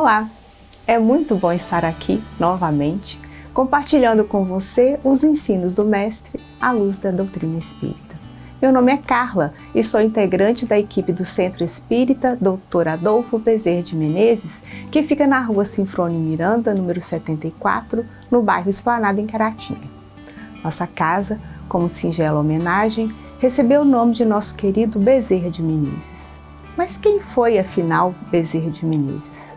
Olá! É muito bom estar aqui novamente, compartilhando com você os ensinos do Mestre à luz da doutrina espírita. Meu nome é Carla e sou integrante da equipe do Centro Espírita Dr. Adolfo Bezerra de Menezes, que fica na rua Sinfrônio Miranda, número 74, no bairro Esplanada, em Caratinga. Nossa casa, como singela homenagem, recebeu o nome de nosso querido Bezerra de Menezes. Mas quem foi, afinal, Bezerra de Menezes?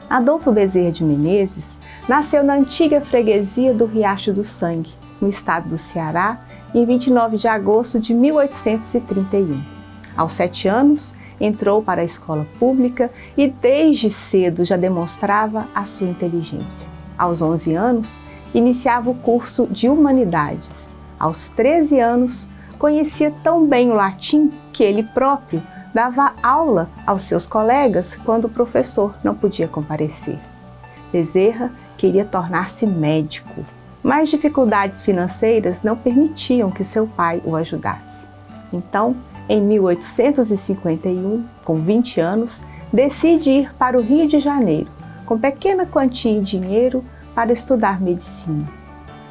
Adolfo Bezerra de Menezes nasceu na antiga freguesia do Riacho do Sangue, no estado do Ceará, em 29 de agosto de 1831. Aos 7 anos, entrou para a escola pública e desde cedo já demonstrava a sua inteligência. Aos 11 anos, iniciava o curso de Humanidades. Aos 13 anos, conhecia tão bem o latim que ele próprio dava aula aos seus colegas quando o professor não podia comparecer. Bezerra queria tornar-se médico, mas dificuldades financeiras não permitiam que seu pai o ajudasse. Então, em 1851, com 20 anos, decide ir para o Rio de Janeiro, com pequena quantia em dinheiro para estudar medicina.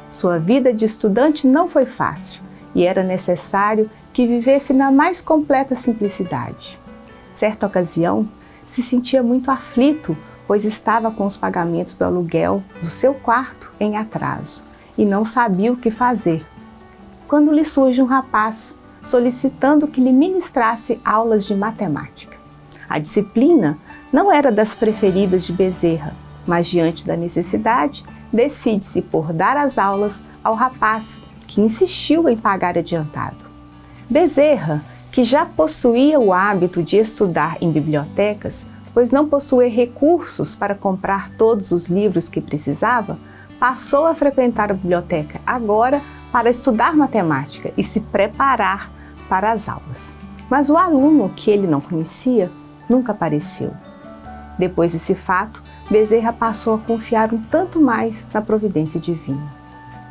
Sua vida de estudante não foi fácil e era necessário que vivesse na mais completa simplicidade. Certa ocasião, se sentia muito aflito, pois estava com os pagamentos do aluguel do seu quarto em atraso e não sabia o que fazer, quando lhe surge um rapaz solicitando que lhe ministrasse aulas de matemática. A disciplina não era das preferidas de Bezerra, mas diante da necessidade, decide-se por dar as aulas ao rapaz que insistiu em pagar adiantado. Bezerra, que já possuía o hábito de estudar em bibliotecas, pois não possuía recursos para comprar todos os livros que precisava, passou a frequentar a biblioteca agora para estudar matemática e se preparar para as aulas. Mas o aluno que ele não conhecia nunca apareceu. Depois desse fato, Bezerra passou a confiar um tanto mais na providência divina.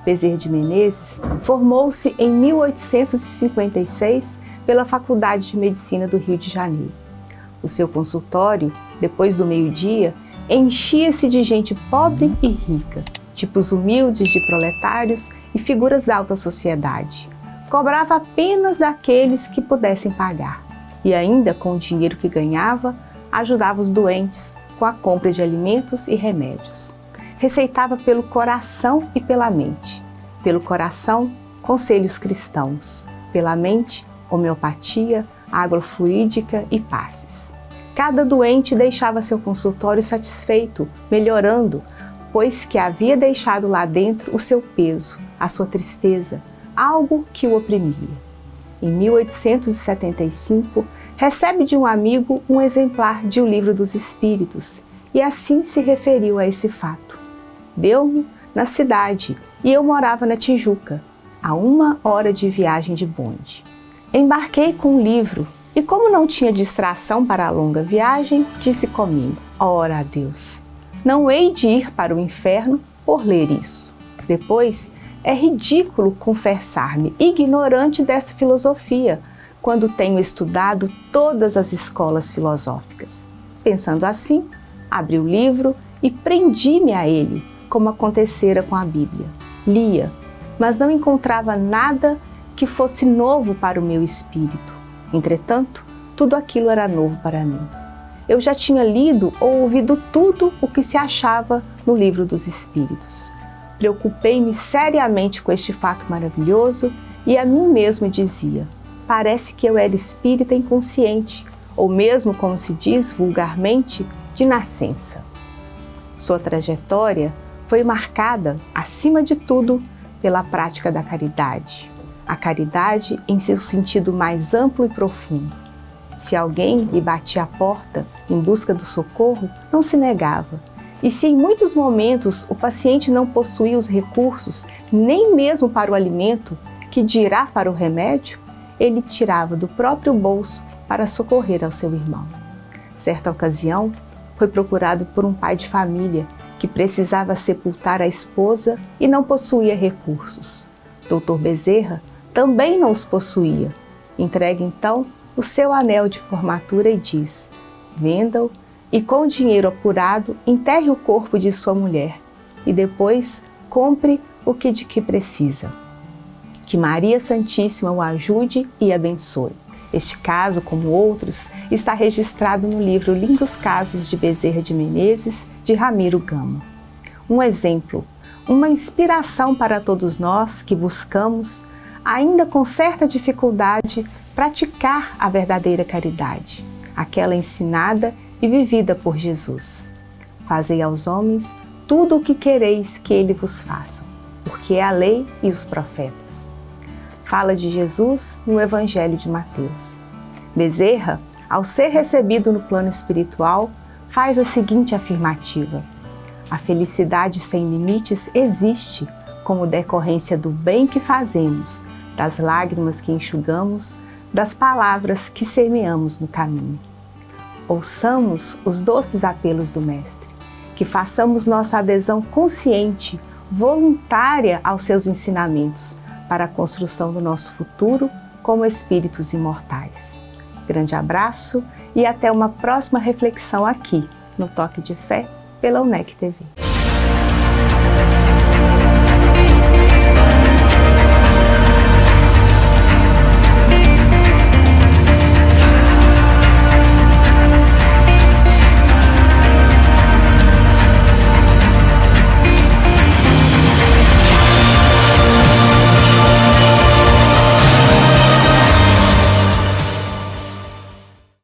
Bezerra de Menezes formou-se em 1856 pela Faculdade de Medicina do Rio de Janeiro. O seu consultório, depois do meio-dia, enchia-se de gente pobre e rica, tipos humildes de proletários e figuras da alta sociedade. Cobrava apenas daqueles que pudessem pagar e ainda, com o dinheiro que ganhava, ajudava os doentes com a compra de alimentos e remédios. Receitava pelo coração e pela mente. Pelo coração, conselhos cristãos. Pela mente, homeopatia, água fluídica e passes. Cada doente deixava seu consultório satisfeito, melhorando, pois que havia deixado lá dentro o seu peso, a sua tristeza, algo que o oprimia. Em 1875, recebe de um amigo um exemplar de O Livro dos Espíritos e assim se referiu a esse fato. Deu-me na cidade e eu morava na Tijuca, a 1 hora de viagem de bonde. Embarquei com o livro e, como não tinha distração para a longa viagem, disse comigo: ora a Deus, não hei de ir para o inferno por ler isso. Depois, é ridículo confessar-me ignorante dessa filosofia, quando tenho estudado todas as escolas filosóficas. Pensando assim, abri o livro e prendi-me a ele, como acontecera com a Bíblia. Lia, mas não encontrava nada que fosse novo para o meu espírito. Entretanto, tudo aquilo era novo para mim. Eu já tinha lido ou ouvido tudo o que se achava no Livro dos Espíritos. Preocupei-me seriamente com este fato maravilhoso e a mim mesmo dizia: parece que eu era espírita inconsciente, ou mesmo, como se diz vulgarmente, de nascença. Sua trajetória foi marcada, acima de tudo, pela prática da caridade. A caridade em seu sentido mais amplo e profundo. Se alguém lhe batia a porta em busca do socorro, não se negava. E se em muitos momentos o paciente não possuía os recursos, nem mesmo para o alimento, que dirá para o remédio, ele tirava do próprio bolso para socorrer ao seu irmão. Certa ocasião, foi procurado por um pai de família que precisava sepultar a esposa e não possuía recursos. Dr. Bezerra também não os possuía. Entrega então o seu anel de formatura e diz: venda-o e com o dinheiro apurado enterre o corpo de sua mulher e depois compre o que de que precisa. Que Maria Santíssima o ajude e abençoe. Este caso, como outros, está registrado no livro Lindos Casos de Bezerra de Menezes, de Ramiro Gama. Um exemplo, uma inspiração para todos nós que buscamos, ainda com certa dificuldade, praticar a verdadeira caridade, aquela ensinada e vivida por Jesus. Fazei aos homens tudo o que quereis que ele vos faça, porque é a lei e os profetas. Fala de Jesus no Evangelho de Mateus. Bezerra, ao ser recebido no plano espiritual, faz a seguinte afirmativa: a felicidade sem limites existe como decorrência do bem que fazemos, das lágrimas que enxugamos, das palavras que semeamos no caminho. Ouçamos os doces apelos do Mestre, que façamos nossa adesão consciente, voluntária aos seus ensinamentos, para a construção do nosso futuro como espíritos imortais. Grande abraço e até uma próxima reflexão aqui no Toque de Fé pela UNEC TV.